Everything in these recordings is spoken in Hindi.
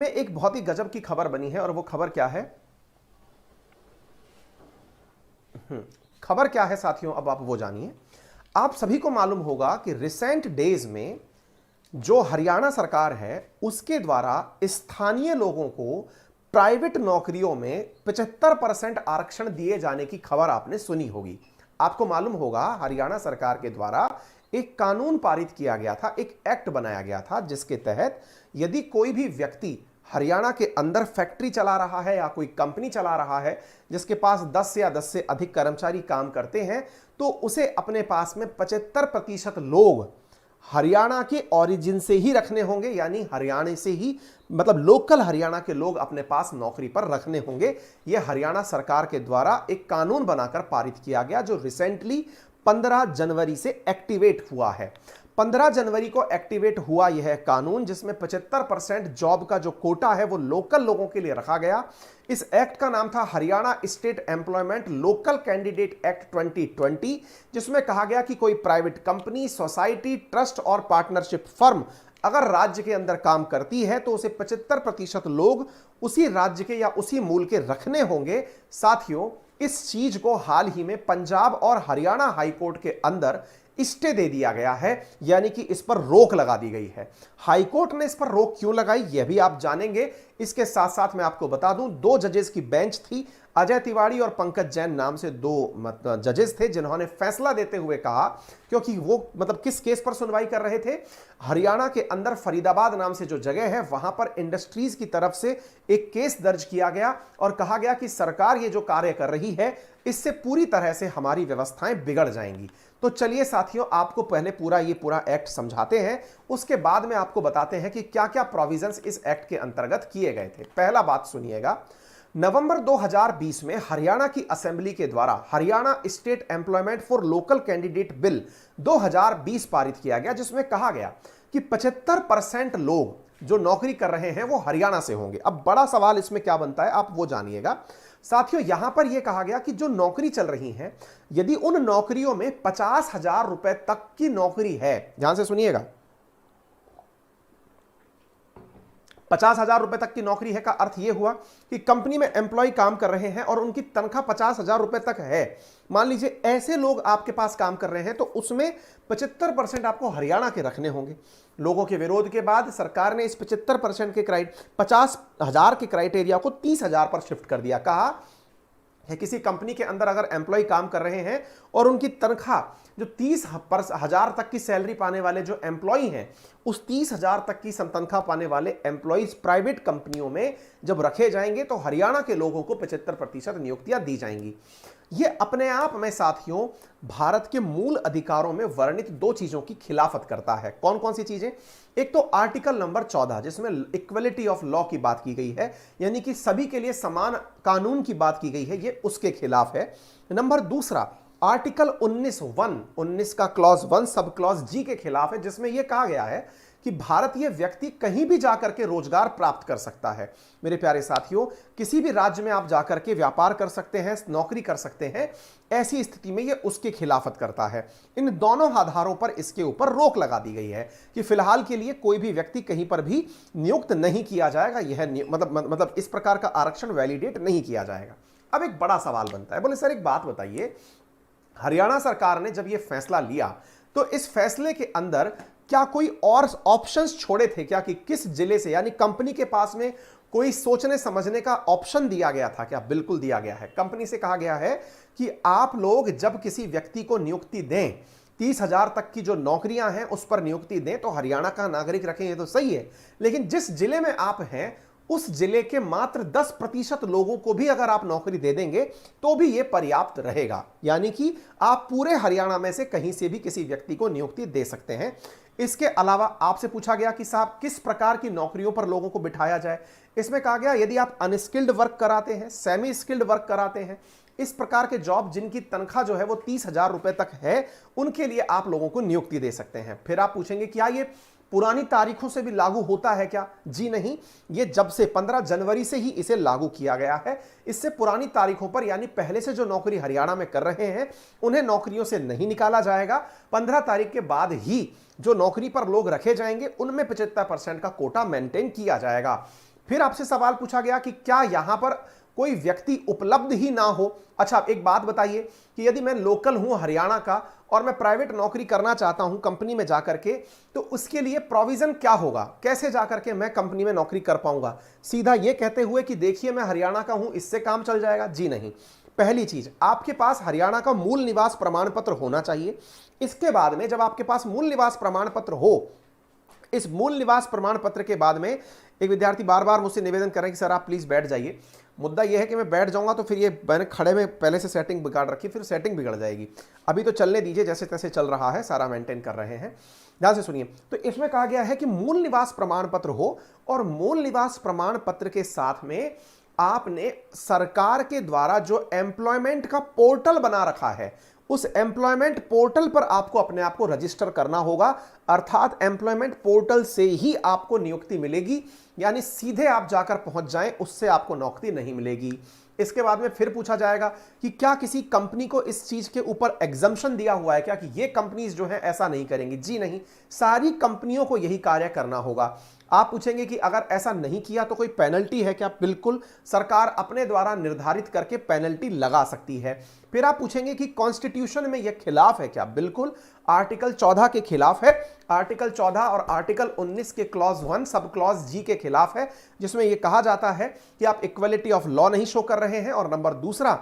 में एक बहुत ही गजब की खबर बनी है और वो खबर क्या है? खबर क्या है साथियों, अब आप वो जानिए। आप सभी को मालूम होगा कि रिसेंट डेज में जो हरियाणा सरकार है उसके द्वारा स्थानीय लोगों को प्राइवेट नौकरियों में 75% आरक्षण दिए जाने की खबर आपने सुनी होगी। आपको मालूम होगा हरियाणा सरकार के द्वारा एक कानून पारित किया गया था, एक एक्ट बनाया गया था जिसके तहत यदि कोई भी व्यक्ति हरियाणा के अंदर फैक्ट्री चला रहा है या कोई कंपनी चला रहा है जिसके पास 10 या 10 से अधिक कर्मचारी काम करते हैं, तो उसे अपने पास में 75% लोग हरियाणा के ओरिजिन से ही रखने होंगे, यानी हरियाणा से ही, मतलब लोकल हरियाणा के लोग अपने पास नौकरी पर रखने होंगे। यह हरियाणा सरकार के द्वारा एक कानून बनाकर पारित किया गया जो रिसेंटली 15 जनवरी से एक्टिवेट हुआ है। 15 जनवरी को एक्टिवेट हुआ यह कानून जिसमें 75% जॉब का जो कोटा है वो लोकल लोगों के लिए रखा गया। इस एक्ट का नाम था Haryana state employment local candidate act 2020, जिसमें कहा गया कि कोई प्राइवेट कंपनी, सोसाइटी, ट्रस्ट और पार्टनरशिप फर्म अगर राज्य के अंदर काम करती है तो उसे 75% लोग उसी राज्य के या उसी मूल के रखने होंगे। साथियों, इस चीज को हाल ही में पंजाब और हरियाणा हाईकोर्ट के अंदर स्टे दे दिया गया है, यानी कि इस पर रोक लगा दी गई है। हाईकोर्ट ने इस पर रोक क्यों लगाई यह भी आप जानेंगे। इसके साथ साथ मैं आपको बता दूं, 2 जजेस की बेंच थी, अजय तिवारी और पंकज जैन नाम से 2 जजेस थे जिन्होंने फैसला देते हुए कहा, क्योंकि वो किस केस पर सुनवाई कर रहे थे, हरियाणा के अंदर फरीदाबाद नाम से जो जगह है वहां पर इंडस्ट्रीज की तरफ से एक केस दर्ज किया गया और कहा गया कि सरकार ये जो कार्य कर रही है इससे पूरी तरह से हमारी व्यवस्थाएं बिगड़ जाएंगी। तो चलिए साथियों, आपको पहले पूरा एक्ट समझाते हैं, उसके बाद में आपको बताते हैं कि क्या क्या प्रोविजंस इस एक्ट के अंतर्गत किए गए थे। पहला बात सुनिएगा, नवंबर 2020 में हरियाणा की असेंबली के द्वारा Haryana state employment for local candidate bill 2020 पारित किया गया, जिसमें कहा गया कि 75% लोग जो नौकरी कर रहे हैं वो हरियाणा से होंगे। अब बड़ा सवाल इसमें क्या बनता है आप वो जानिएगा। साथियों, यहां पर यह कहा गया कि जो नौकरी चल रही है, यदि उन नौकरियों में 50,000 रुपए तक की नौकरी है, ध्यान से सुनिएगा, 50,000 रुपए तक की नौकरी है का अर्थ यह हुआ कि कंपनी में एम्प्लॉय काम कर रहे हैं और उनकी तनख्वाह 50,000 रुपए तक है। मान लीजिए ऐसे लोग आपके पास काम कर रहे हैं तो उसमें 75% आपको हरियाणा के रखने होंगे। लोगों के विरोध के बाद सरकार ने इस 75% के 50,000 के क्राइटेरिया को 30,000 पर शिफ्ट कर दिया। कहा है किसी कंपनी के अंदर अगर एम्प्लॉय काम कर रहे हैं और उनकी तनख्वाह जो 30,000 तक की सैलरी पाने वाले जो एम्प्लॉय हैं, उस 30,000 तक की तनख्वाह पाने वाले एम्प्लॉयज प्राइवेट कंपनियों में जब रखे जाएंगे तो हरियाणा के लोगों को 75% नियुक्तियां दी जाएंगी। यह अपने आप में साथियों भारत के मूल अधिकारों में वर्णित 2 चीजों की खिलाफत करता है। कौन कौन सी चीजें? एक तो आर्टिकल नंबर 14 जिसमें इक्वलिटी ऑफ लॉ की बात की गई है, यानी कि सभी के लिए समान कानून की बात की गई है, यह उसके खिलाफ है। नंबर दूसरा आर्टिकल 19 का क्लॉज 1 सब क्लॉज जी के खिलाफ है, जिसमें यह कहा गया है कि भारतीय व्यक्ति कहीं भी जाकर के रोजगार प्राप्त कर सकता है। मेरे प्यारे साथियों, किसी भी राज्य में आप जाकर के व्यापार कर सकते हैं, नौकरी कर सकते हैं, ऐसी स्थिति में यह उसके खिलाफत करता है। इन दोनों आधारों पर इसके ऊपर रोक लगा दी गई है कि फिलहाल के लिए कोई भी व्यक्ति कहीं पर भी नियुक्त नहीं किया जाएगा। यह मतलब इस प्रकार का आरक्षण वैलिडेट नहीं किया जाएगा। अब एक बड़ा सवाल बनता है, बोले सर एक बात बताइए, हरियाणा सरकार ने जब यह फैसला लिया तो इस फैसले के अंदर क्या कोई और ऑप्शंस छोड़े थे क्या कि किस जिले से, यानी कंपनी के पास में कोई सोचने समझने का ऑप्शन दिया गया था क्या? बिल्कुल दिया गया है। कंपनी से कहा गया है कि आप लोग जब किसी व्यक्ति को नियुक्ति दें, 30,000 तक की जो नौकरियां हैं उस पर नियुक्ति दें तो हरियाणा का नागरिक रखें, ये तो सही है, लेकिन जिस जिले में आप हैं उस जिले के मात्र 10% लोगों को भी अगर आप नौकरी दे देंगे तो भी यह पर्याप्त रहेगा, यानी कि आप पूरे हरियाणा में से कहीं से भी किसी व्यक्ति को नियुक्ति दे सकते हैं। इसके अलावा आपसे पूछा गया कि साहब किस प्रकार की नौकरियों पर लोगों को बिठाया जाए। इसमें कहा गया यदि आप अनस्किल्ड वर्क कराते हैं, सेमी स्किल्ड वर्क कराते हैं, इस प्रकार के जॉब जिनकी तनख्वाह जो है वो 30,000 रुपए तक है, उनके लिए आप लोगों को नियुक्ति दे सकते हैं। फिर आप पूछेंगे क्या ये पुरानी तारीखों से भी लागू होता है क्या? जी नहीं, ये जब से 15 जनवरी से ही इसे लागू किया गया है। इससे पुरानी तारीखों पर, यानी पहले से जो नौकरी हरियाणा में कर रहे हैं उन्हें नौकरियों से नहीं निकाला जाएगा। 15 तारीख के बाद ही जो नौकरी पर लोग रखे जाएंगे उनमें 75% का कोटा मेंटेन किया जाएगा। फिर आपसे सवाल पूछा गया कि क्या यहां पर कोई व्यक्ति उपलब्ध ही ना हो। अच्छा, एक बात बताइए कि यदि मैं लोकल हूं हरियाणा का और मैं प्राइवेट नौकरी करना चाहता हूं कंपनी में जाकर के, तो उसके लिए प्रोविजन क्या होगा, कैसे जाकर के मैं कंपनी में नौकरी कर पाऊंगा? सीधा यह कहते हुए कि देखिए मैं हरियाणा का हूं, इससे काम चल जाएगा? जी नहीं। पहली चीज, आपके पास हरियाणा का मूल निवास प्रमाण पत्र होना चाहिए। इसके बाद में जब आपके पास मूल निवास प्रमाण पत्र हो, इस मूल निवास प्रमाण पत्र के बाद में एक विद्यार्थी बार बार मुझसे निवेदन कर रहे हैं कि सर आप प्लीज बैठ जाइए। मुद्दा यह है कि मैं बैठ जाऊंगा तो फिर ये मैंने खड़े में पहले से सेटिंग बिगाड़ रखी, फिर सेटिंग बिगड़ जाएगी। अभी तो चलने दीजिए, जैसे तैसे चल रहा है, सारा मेंटेन कर रहे हैं। ध्यान से सुनिए, तो इसमें कहा गया है कि मूल निवास प्रमाण पत्र हो और मूल निवास प्रमाण पत्र के साथ में आपने सरकार के द्वारा जो एम्प्लॉयमेंट का पोर्टल बना रखा है, उस एम्प्लॉयमेंट पोर्टल पर आपको अपने आप को रजिस्टर करना होगा। अर्थात एम्प्लॉयमेंट पोर्टल से ही आपको नियुक्ति मिलेगी, यानी सीधे आप जाकर पहुंच जाएं, उससे आपको नौकरी नहीं मिलेगी। इसके बाद में फिर पूछा जाएगा कि क्या किसी कंपनी को इस चीज के ऊपर एग्जम्पशन दिया हुआ है क्या, कि ये कंपनीज जो है ऐसा नहीं करेंगी? जी नहीं, सारी कंपनियों को यही कार्य करना होगा। आप पूछेंगे कि अगर ऐसा नहीं किया तो कोई पेनल्टी है क्या? बिल्कुल, सरकार अपने द्वारा निर्धारित करके पेनल्टी लगा सकती है। फिर आप पूछेंगे कि कॉन्स्टिट्यूशन में यह खिलाफ है क्या? बिल्कुल, आर्टिकल 14 के खिलाफ है। आर्टिकल 14 और आर्टिकल 19 के क्लॉज 1 सब क्लॉज जी के खिलाफ है, जिसमें यह कहा जाता है कि आप इक्वलिटी ऑफ लॉ नहीं शो कर रहे हैं। और नंबर दूसरा,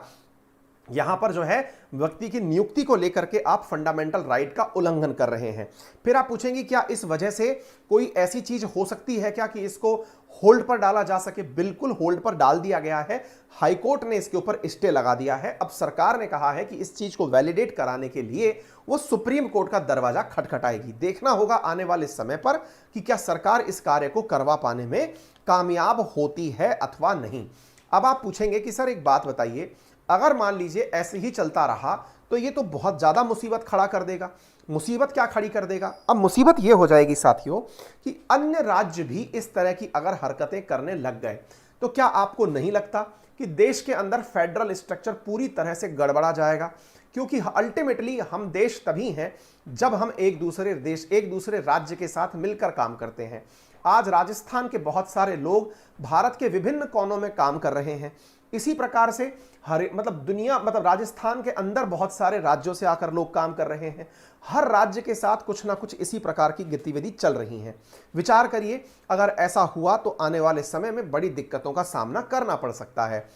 यहां पर जो है व्यक्ति की नियुक्ति को लेकर के आप फंडामेंटल राइट का उल्लंघन कर रहे हैं। फिर आप पूछेंगे क्या इस वजह से कोई ऐसी चीज हो सकती है क्या कि इसको होल्ड पर डाला जा सके? बिल्कुल, होल्ड पर डाल दिया गया है। हाईकोर्ट ने इसके ऊपर स्टे लगा दिया है। अब सरकार ने कहा है कि इस चीज को वैलिडेट कराने के लिए वो सुप्रीम कोर्ट का दरवाजा खटखटाएगी। देखना होगा आने वाले समय पर कि क्या सरकार इस कार्य को करवा पाने में कामयाब होती है अथवा नहीं। अब आप पूछेंगे कि सर एक बात बताइए, अगर मान लीजिए ऐसे ही चलता रहा तो ये तो बहुत ज्यादा मुसीबत खड़ा कर देगा। मुसीबत क्या खड़ी कर देगा? अब मुसीबत ये हो जाएगी साथियों कि अन्य राज्य भी इस तरह की अगर हरकतें करने लग गए तो क्या आपको नहीं लगता कि देश के अंदर फेडरल स्ट्रक्चर पूरी तरह से गड़बड़ा जाएगा? क्योंकि अल्टीमेटली हम देश तभी हैं जब हम एक दूसरे राज्य के साथ मिलकर काम करते हैं। आज राजस्थान के बहुत सारे लोग भारत के विभिन्न कोनों में काम कर रहे हैं। इसी प्रकार से राजस्थान के अंदर बहुत सारे राज्यों से आकर लोग काम कर रहे हैं। हर राज्य के साथ कुछ ना कुछ इसी प्रकार की गतिविधि चल रही है। विचार करिए, अगर ऐसा हुआ तो आने वाले समय में बड़ी दिक्कतों का सामना करना पड़ सकता है।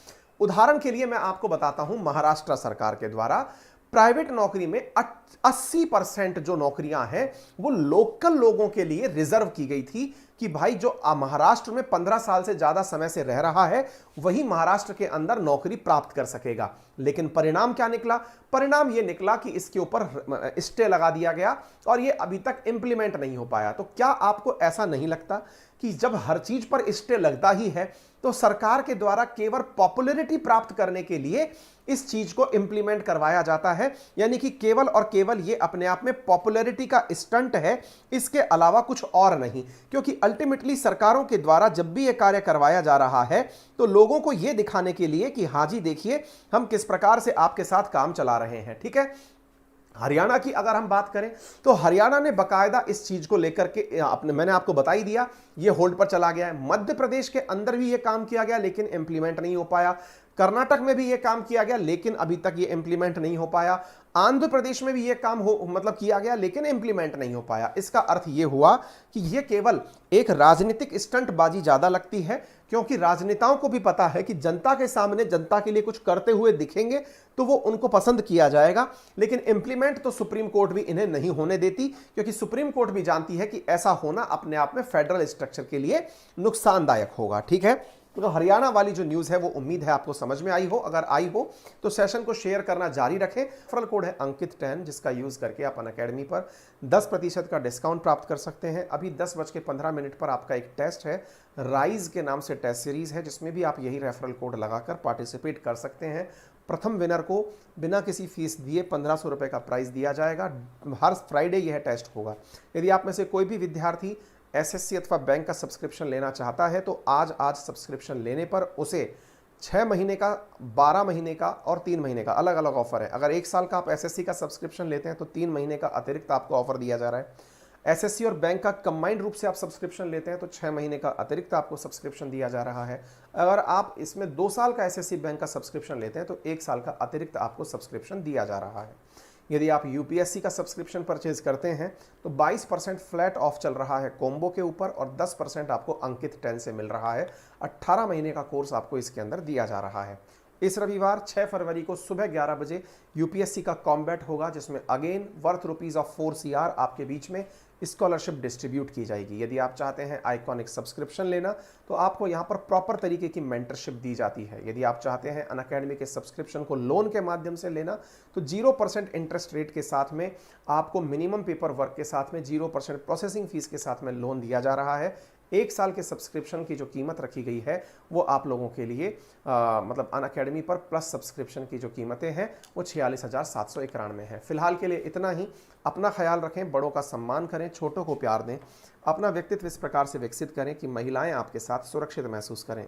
उदाहरण के लिए मैं आपको बताता हूं, महाराष्ट्र सरकार के द्वारा प्राइवेट नौकरी में 80% जो नौकरियां हैं वो लोकल लोगों के लिए रिजर्व की गई थी कि भाई जो महाराष्ट्र में 15 साल से ज्यादा समय से रह रहा है वही महाराष्ट्र के अंदर नौकरी प्राप्त कर सकेगा। लेकिन परिणाम क्या निकला? परिणाम यह निकला कि इसके ऊपर स्टे लगा दिया गया और यह अभी तक इंप्लीमेंट नहीं हो पाया। तो क्या आपको ऐसा नहीं लगता कि जब हर चीज पर स्टे लगता ही है तो सरकार के द्वारा केवल पॉपुलैरिटी प्राप्त करने के लिए इस चीज को इंप्लीमेंट करवाया जाता है? यानी कि केवल और केवल ये अपने आप में पॉपुलैरिटी का स्टंट है, इसके अलावा कुछ और नहीं। क्योंकि अल्टीमेटली सरकारों के द्वारा जब भी ये कार्य करवाया जा रहा है तो लोगों को यह दिखाने के लिए कि हाँ जी देखिए हम किस प्रकार से आपके साथ काम चला रहे हैं। ठीक है, हरियाणा की अगर हम बात करें तो हरियाणा ने बकायदा इस चीज को लेकर के मैंने आपको बता ही दिया, ये होल्ड पर चला गया है। मध्य प्रदेश के अंदर भी ये काम किया गया लेकिन इंप्लीमेंट नहीं हो पाया। कर्नाटक में भी ये काम किया गया लेकिन अभी तक ये इंप्लीमेंट नहीं हो पाया। आंध्र प्रदेश में भी ये काम किया गया लेकिन इंप्लीमेंट नहीं हो पाया। इसका अर्थ ये हुआ कि ये केवल एक राजनीतिक स्टंटबाजी ज्यादा लगती है, क्योंकि राजनेताओं को भी पता है कि जनता के सामने जनता के लिए कुछ करते हुए दिखेंगे तो वो उनको पसंद किया जाएगा। लेकिन इंप्लीमेंट तो सुप्रीम कोर्ट भी इन्हें नहीं होने देती, क्योंकि सुप्रीम कोर्ट भी जानती है कि ऐसा होना अपने आप में फेडरल स्ट्रक्चर के लिए नुकसानदायक होगा। ठीक है, तो हरियाणा वाली जो न्यूज़ है वो उम्मीद है आपको समझ में आई हो। अगर आई हो तो सेशन को शेयर करना जारी रखें। रेफरल कोड है अंकित 10, जिसका यूज़ करके आप अनअकैडमी पर 10% का डिस्काउंट प्राप्त कर सकते हैं। अभी 10:15 पर आपका एक टेस्ट है, राइज के नाम से टेस्ट सीरीज़ है, जिसमें भी आप यही रेफरल कोड लगाकर पार्टिसिपेट कर सकते हैं। प्रथम विनर को बिना किसी फीस दिए 1500 रुपये का प्राइस दिया जाएगा। हर फ्राइडे यह टेस्ट होगा। यदि आप में से कोई भी विद्यार्थी एसएससी अथवा बैंक का सब्सक्रिप्शन लेना चाहता है तो आज सब्सक्रिप्शन लेने पर उसे 6 महीने का, 12 महीने का और 3 महीने का अलग अलग ऑफर है। अगर 1 साल का आप एसएससी का सब्सक्रिप्शन लेते हैं तो 3 महीने का अतिरिक्त आपको ऑफर दिया जा रहा है। एसएससी और बैंक का कंबाइंड रूप से आप सब्सक्रिप्शन लेते हैं तो 6 महीने का अतिरिक्त आपको सब्सक्रिप्शन दिया जा रहा है। अगर आप इसमें 2 साल का एसएससी बैंक का सब्सक्रिप्शन लेते हैं तो 1 साल का अतिरिक्त आपको सब्सक्रिप्शन दिया जा रहा है। यदि आप यूपीएससी का सब्सक्रिप्शन परचेज करते हैं तो 22% फ्लैट ऑफ चल रहा है कॉम्बो के ऊपर और 10% आपको अंकित 10 से मिल रहा है। 18 महीने का कोर्स आपको इसके अंदर दिया जा रहा है। इस रविवार 6 फरवरी को सुबह 11 बजे यूपीएससी का कॉम्बैट होगा, जिसमें अगेन वर्थ ₹4 CR आपके बीच में स्कॉलरशिप डिस्ट्रीब्यूट की जाएगी। यदि आप चाहते हैं आइकॉनिक सब्सक्रिप्शन लेना तो आपको यहाँ पर प्रॉपर तरीके की मेंटरशिप दी जाती है। यदि आप चाहते हैं अनअकैडमी के सब्सक्रिप्शन को लोन के माध्यम से लेना तो 0% इंटरेस्ट रेट के साथ में आपको मिनिमम पेपर वर्क के साथ में 0% प्रोसेसिंग फीस के साथ में लोन दिया जा रहा है। 1 साल के सब्सक्रिप्शन की जो कीमत रखी गई है वो आप लोगों के लिए मतलब अनअकैडमी पर प्लस सब्सक्रिप्शन की जो कीमतें हैं वो 46,791 है। फिलहाल के लिए इतना ही। अपना ख्याल रखें, बड़ों का सम्मान करें, छोटों को प्यार दें, अपना व्यक्तित्व इस प्रकार से विकसित करें कि महिलाएं आपके साथ सुरक्षित महसूस करें।